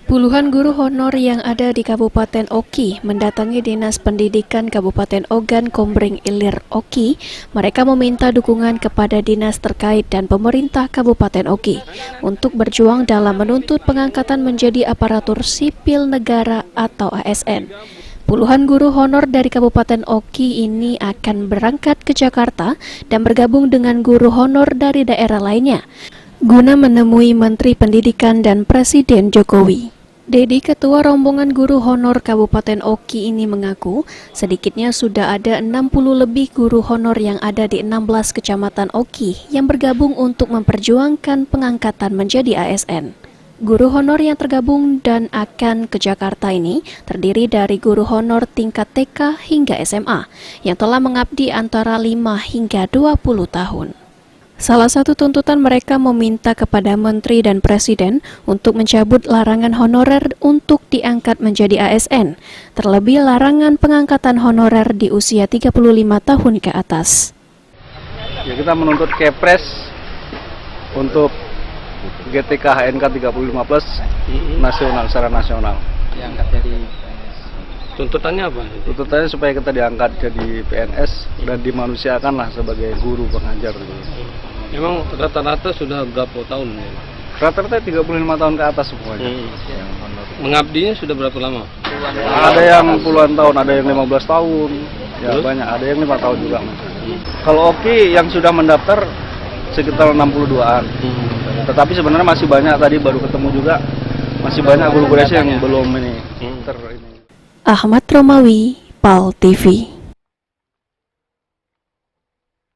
Puluhan guru honor yang ada di Kabupaten Oki mendatangi Dinas Pendidikan Kabupaten Ogan Kombring Ilir Oki. Mereka meminta dukungan kepada dinas terkait dan pemerintah Kabupaten Oki untuk berjuang dalam menuntut pengangkatan menjadi aparatur sipil negara atau ASN. Puluhan guru honor dari Kabupaten Oki ini akan berangkat ke Jakarta dan bergabung dengan guru honor dari daerah lainnya guna menemui Menteri Pendidikan dan Presiden Jokowi. Dedi, ketua rombongan guru honor Kabupaten Oki ini mengaku sedikitnya sudah ada 60 lebih guru honor yang ada di 16 kecamatan Oki yang bergabung untuk memperjuangkan pengangkatan menjadi ASN. Guru honor yang tergabung dan akan ke Jakarta ini terdiri dari guru honor tingkat TK hingga SMA yang telah mengabdi antara 5 hingga 20 tahun. Salah satu tuntutan mereka meminta kepada Menteri dan Presiden untuk mencabut larangan honorer untuk diangkat menjadi ASN, terlebih larangan pengangkatan honorer di usia 35 tahun ke atas. Ya, kita menuntut Kepres untuk GTK HNK 35+ nasional, secara nasional. Diangkat jadi PNS. Tuntutannya apa? Tuntutannya supaya kita diangkat jadi PNS dan dimanusiakanlah sebagai guru pengajar. Memang rata-rata sudah berapa tahun? Rata-rata 35 tahun ke atas semuanya. Mengabdinya sudah berapa lama? Ada yang puluhan tahun, ada yang 15 tahun. Ya banyak, ada yang 5 tahun juga. Kalau Oki yang sudah mendaftar sekitar 62-an. Tetapi sebenarnya masih banyak, tadi baru ketemu juga. Masih banyak guru-guru yang belum ini. Ahmad Romawi, PAL TV.